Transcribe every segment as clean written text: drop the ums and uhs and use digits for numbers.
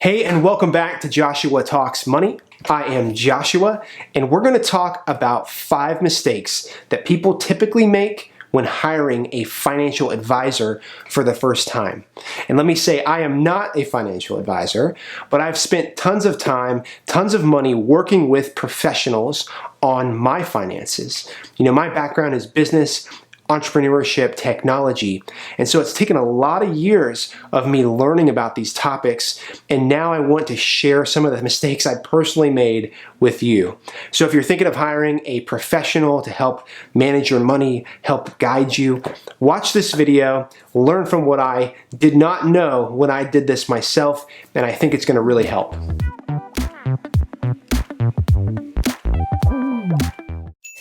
Hey, and welcome back to Joshua Talks Money. I am Joshua, and we're going to talk about 5 mistakes that people typically make when hiring a financial advisor for the first time. And let me say, I am not a financial advisor, but I've spent tons of time, tons of money working with professionals on my finances. You know, my background is business, entrepreneurship, technology. And so it's taken a lot of years of me learning about these topics, and now I want to share some of the mistakes I personally made with you. So if you're thinking of hiring a professional to help manage your money, help guide you, watch this video, learn from what I did not know when I did this myself, and I think it's going to really help.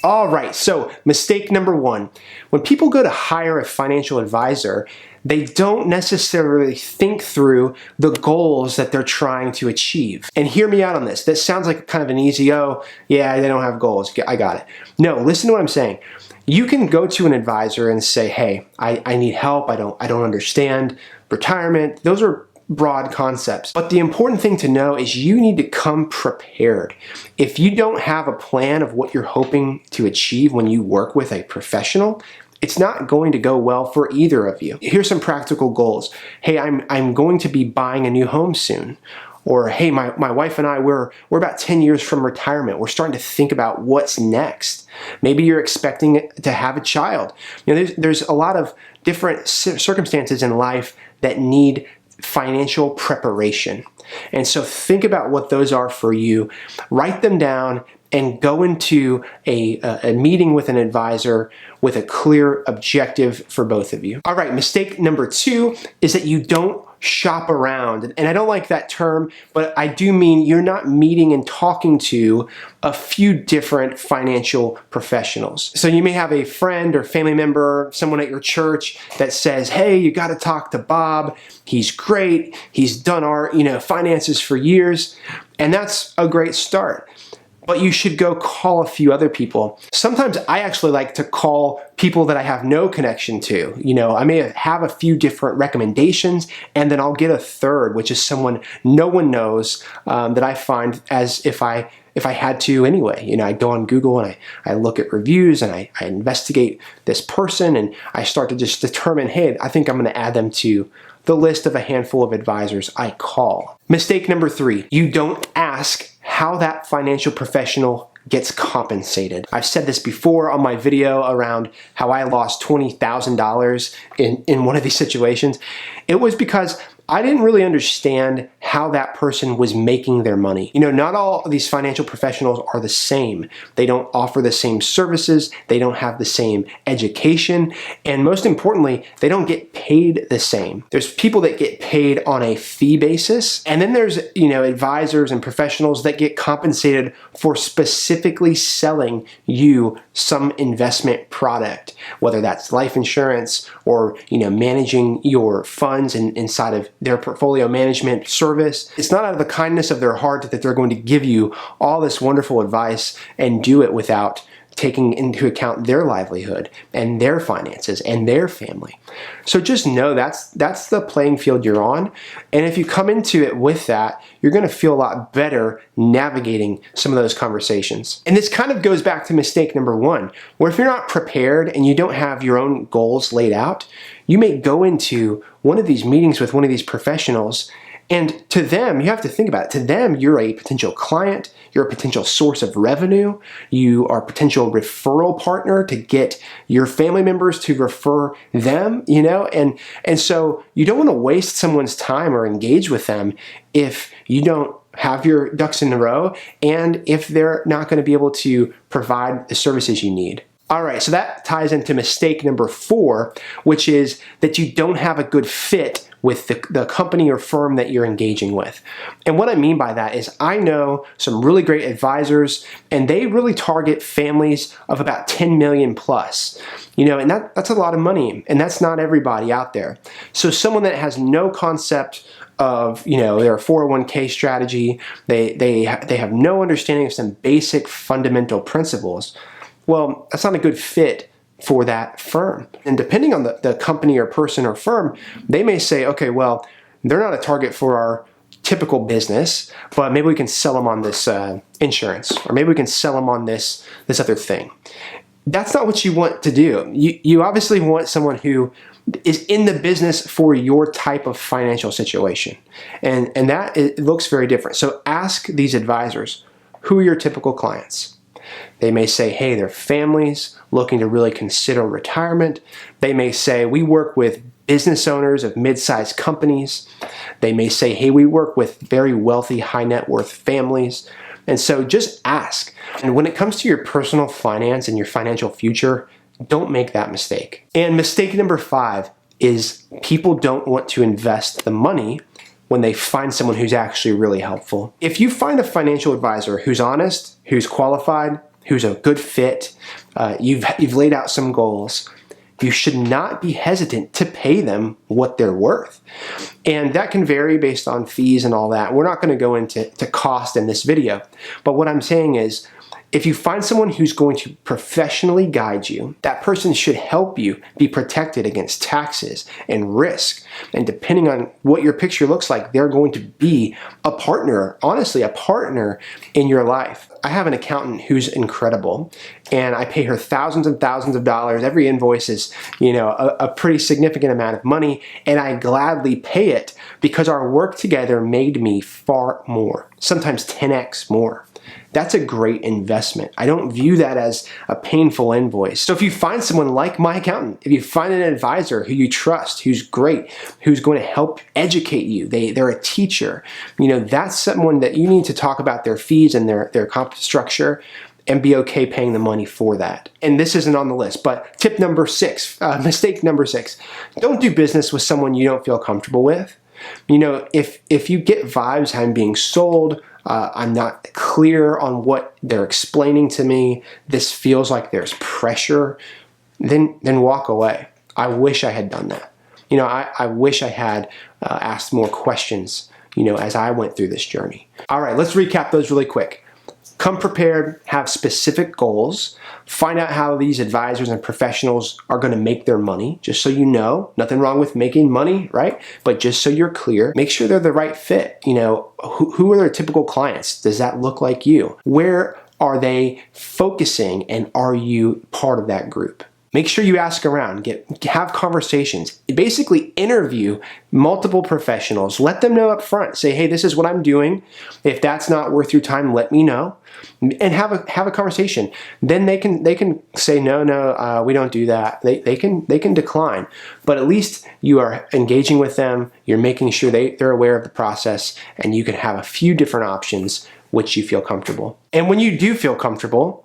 All right, so mistake number 1. When people go to hire a financial advisor, they don't necessarily think through the goals that they're trying to achieve. And hear me out on this. This sounds like kind of an easy, oh, yeah, they don't have goals. I got it. No, listen to what I'm saying. You can go to an advisor and say, hey, I need help. I don't understand retirement. Those are broad concepts. But the important thing to know is you need to come prepared. If you don't have a plan of what you're hoping to achieve when you work with a professional, it's not going to go well for either of you. Here's some practical goals. Hey, I'm going to be buying a new home soon. Or, hey, my wife and I, we're about 10 years from retirement. We're starting to think about what's next. Maybe you're expecting to have a child. You know, there's a lot of different circumstances in life that need financial preparation. And so think about what those are for you. Write them down and go into a meeting with an advisor with a clear objective for both of you. All right, mistake number 2 is that you don't shop around. And I don't like that term, but I do mean you're not meeting and talking to a few different financial professionals. So you may have a friend or family member, someone at your church that says, hey, you got to talk to Bob. He's great. He's done our, finances for years. And that's a great start. But you should go call a few other people. Sometimes I actually like to call people that I have no connection to. I may have a few different recommendations, and then I'll get a third, which is someone no one knows, that I find as if I had to anyway. I go on Google and I look at reviews and I investigate this person, and I start to just determine, hey, I think I'm going to add them to the list of a handful of advisors I call. Mistake number 3, you don't ask how that financial professional gets compensated. I've said this before on my video around how I lost $20,000 in one of these situations. It was because I didn't really understand how that person was making their money. Not all of these financial professionals are the same. They don't offer the same services. They don't have the same education. And most importantly, they don't get paid the same. There's people that get paid on a fee basis. And then there's, advisors and professionals that get compensated for specifically selling you some investment product, whether that's life insurance or, managing your funds inside of their portfolio management service. It's not out of the kindness of their heart that they're going to give you all this wonderful advice and do it without taking into account their livelihood and their finances and their family. So just know that's the playing field you're on. And if you come into it with that, you're going to feel a lot better navigating some of those conversations. And this kind of goes back to mistake number 1, where if you're not prepared and you don't have your own goals laid out, you may go into one of these meetings with one of these professionals, and to them, you have to think about it. To them, you're a potential client, you're a potential source of revenue, you are a potential referral partner to get your family members to refer them, and so you don't want to waste someone's time or engage with them if you don't have your ducks in a row and if they're not going to be able to provide the services you need. All right, so that ties into mistake number 4, which is that you don't have a good fit with the company or firm that you're engaging with. And what I mean by that is I know some really great advisors, and they really target families of about 10 million plus. And that's a lot of money, and that's not everybody out there. So someone that has no concept of their 401k strategy, they have no understanding of some basic fundamental principles, well, that's not a good fit for that firm. And depending on the company or person or firm, they may say, okay, well, they're not a target for our typical business, but maybe we can sell them on this insurance, or maybe we can sell them on this other thing. That's not what you want to do. You obviously want someone who is in the business for your type of financial situation. And that it looks very different. So ask these advisors, who are your typical clients? They may say, hey, they're families looking to really consider retirement. They may say, we work with business owners of mid-sized companies. They may say, hey, we work with very wealthy, high net worth families. And so just ask. And when it comes to your personal finance and your financial future, don't make that mistake. And mistake number 5 is people don't want to invest the money when they find someone who's actually really helpful. If you find a financial advisor who's honest, who's qualified, who's a good fit, you've laid out some goals, you should not be hesitant to pay them what they're worth. And that can vary based on fees and all that. We're not going to go into cost in this video. But what I'm saying is, if you find someone who's going to professionally guide you, that person should help you be protected against taxes and risk. And depending on what your picture looks like, they're going to be a partner, honestly, a partner in your life. I have an accountant who's incredible, and I pay her thousands and thousands of dollars. Every invoice is, a pretty significant amount of money, and I gladly pay it because our work together made me far more, sometimes 10x more. That's a great investment. I don't view that as a painful invoice. So if you find someone like my accountant, if you find an advisor who you trust, who's great, who's going to help educate you, they're a teacher, that's someone that you need to talk about their fees and their comp structure and be okay paying the money for that. And this isn't on the list, but tip number 6, mistake number 6, don't do business with someone you don't feel comfortable with. If you get vibes I'm being sold, I'm not clear on what they're explaining to me, this feels like there's pressure, then walk away. I wish I had done that. I wish I had asked more questions, as I went through this journey. All right, let's recap those really quick. Come prepared, have specific goals, find out how these advisors and professionals are going to make their money, just so you know. Nothing wrong with making money, right? But just so you're clear, make sure they're the right fit. Who are their typical clients? Does that look like you? Where are they focusing, and are you part of that group? Make sure you ask around, have conversations, basically interview multiple professionals, let them know up front, say, hey, this is what I'm doing. If that's not worth your time, let me know, and have a conversation. Then they can say, no, we don't do that. They can decline, but at least you are engaging with them, you're making sure they're aware of the process, and you can have a few different options which you feel comfortable. And when you do feel comfortable,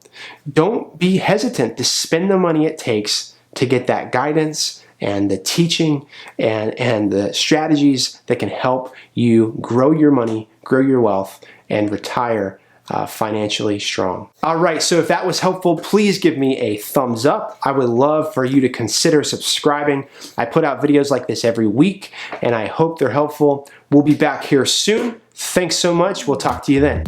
don't be hesitant to spend the money it takes to get that guidance and the teaching and the strategies that can help you grow your money, grow your wealth, and retire financially strong. All right, so if that was helpful, please give me a thumbs up. I would love for you to consider subscribing. I put out videos like this every week, and I hope they're helpful. We'll be back here soon. Thanks so much. We'll talk to you then.